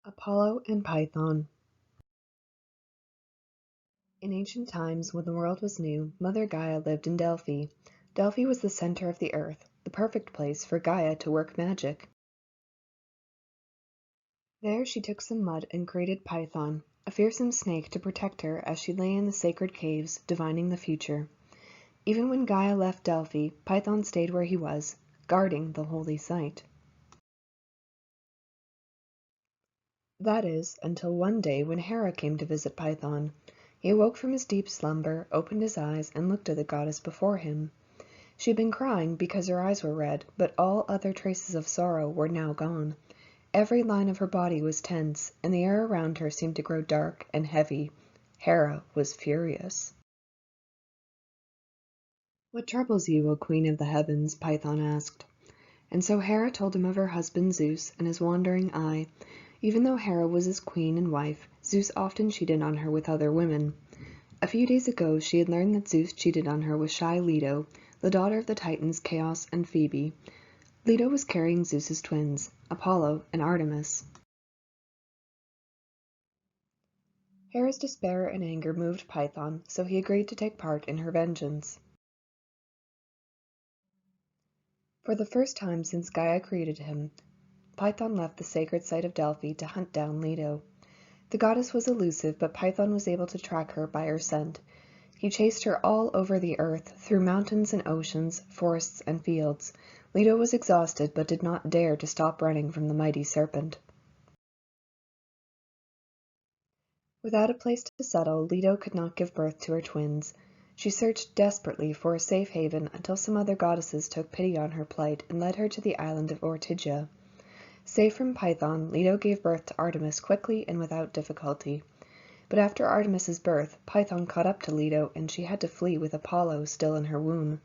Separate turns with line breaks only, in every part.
Apollo and Python. In ancient times, when the world was new, Mother Gaia lived in Delphi. Delphi was the center of the earth, the perfect place for Gaia to work magic. There she took some mud and created Python, a fearsome snake to protect her as she lay in the sacred caves, divining the future. Even when Gaia left Delphi, Python stayed where he was, guarding the holy site. That is, until one day when Hera came to visit Python. He awoke from his deep slumber, opened his eyes, and looked at the goddess before him. She had been crying because her eyes were red, but all other traces of sorrow were now gone. Every line of her body was tense, and the air around her seemed to grow dark and heavy. Hera was furious. "What troubles you, O Queen of the Heavens?" Python asked. And so Hera told him of her husband Zeus and his wandering eye. Even though Hera was his queen and wife, Zeus often cheated on her with other women. A few days ago she had learned that Zeus cheated on her with shy Leto, the daughter of the Titans Chaos and Phoebe. Leto was carrying Zeus's twins, Apollo and Artemis. Hera's despair and anger moved Python, so he agreed to take part in her vengeance. For the first time since Gaia created him, Python left the sacred site of Delphi to hunt down Leto. The goddess was elusive, but Python was able to track her by her scent. He chased her all over the earth, through mountains and oceans, forests and fields. Leto was exhausted, but did not dare to stop running from the mighty serpent. Without a place to settle, Leto could not give birth to her twins. She searched desperately for a safe haven until some other goddesses took pity on her plight and led her to the island of Ortygia. Safe from Python, Leto gave birth to Artemis quickly and without difficulty. But after Artemis's birth, Python caught up to Leto, and she had to flee with Apollo still in her womb.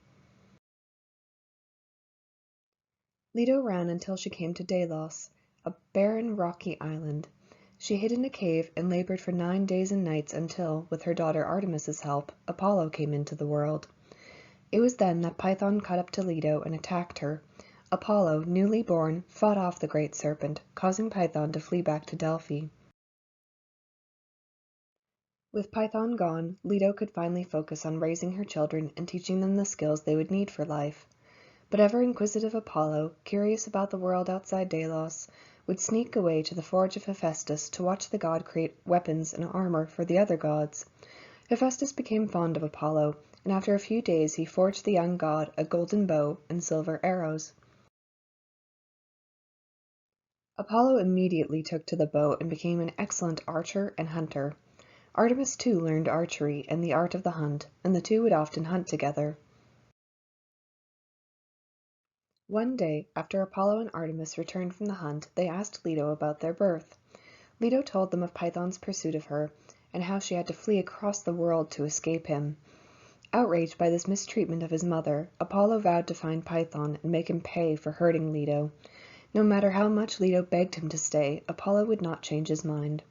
Leto ran until she came to Delos, a barren, rocky island. She hid in a cave and labored for 9 days and nights until, with her daughter Artemis's help, Apollo came into the world. It was then that Python caught up to Leto and attacked her. Apollo, newly born, fought off the great serpent, causing Python to flee back to Delphi. With Python gone, Leto could finally focus on raising her children and teaching them the skills they would need for life. But ever-inquisitive Apollo, curious about the world outside Delos, would sneak away to the forge of Hephaestus to watch the god create weapons and armor for the other gods. Hephaestus became fond of Apollo, and after a few days he forged the young god a golden bow and silver arrows. Apollo immediately took to the bow and became an excellent archer and hunter. Artemis too learned archery and the art of the hunt, and the two would often hunt together. One day, after Apollo and Artemis returned from the hunt, they asked Leto about their birth. Leto told them of Python's pursuit of her, and how she had to flee across the world to escape him. Outraged by this mistreatment of his mother, Apollo vowed to find Python and make him pay for hurting Leto. No matter how much Leto begged him to stay, Apollo would not change his mind.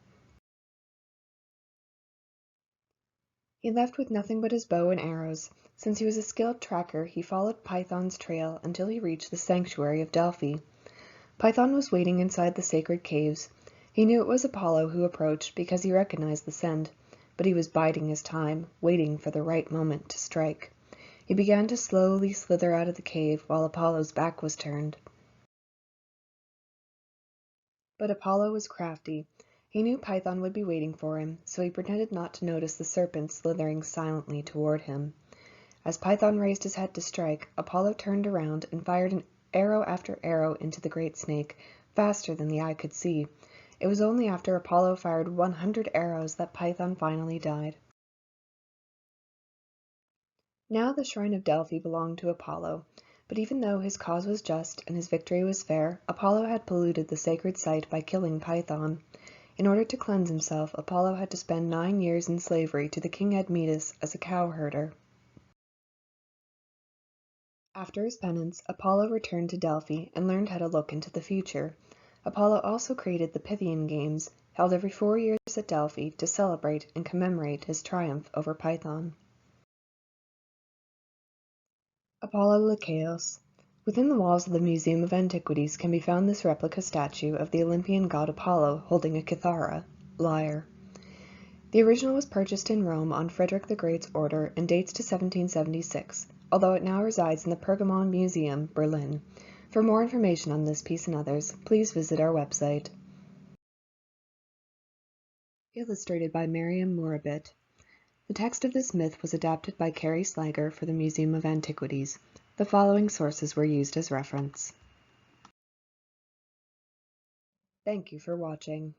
He left with nothing but his bow and arrows. Since he was a skilled tracker, he followed Python's trail until he reached the sanctuary of Delphi. Python was waiting inside the sacred caves. He knew it was Apollo who approached because he recognized the scent, but he was biding his time, waiting for the right moment to strike. He began to slowly slither out of the cave while Apollo's back was turned. But Apollo was crafty. He knew Python would be waiting for him, so he pretended not to notice the serpent slithering silently toward him. As Python raised his head to strike, Apollo turned around and fired an arrow after arrow into the great snake, faster than the eye could see. It was only after Apollo fired 100 arrows that Python finally died. Now the shrine of Delphi belonged to Apollo, but even though his cause was just and his victory was fair, Apollo had polluted the sacred site by killing Python. In order to cleanse himself, Apollo had to spend 9 years in slavery to the king Admetus as a cowherder. After his penance, Apollo returned to Delphi and learned how to look into the future. Apollo also created the Pythian Games, held every 4 years at Delphi to celebrate and commemorate his triumph over Python. Apollo Lycaos. Within the walls of the Museum of Antiquities can be found this replica statue of the Olympian god Apollo holding a kithara, lyre. The original was purchased in Rome on Frederick the Great's order and dates to 1776, although it now resides in the Pergamon Museum, Berlin. For more information on this piece and others, please visit our website. Illustrated by Miriam Murabit. The text of this myth was adapted by Carrie Slager for the Museum of Antiquities. The following sources were used as reference. Thank you for watching.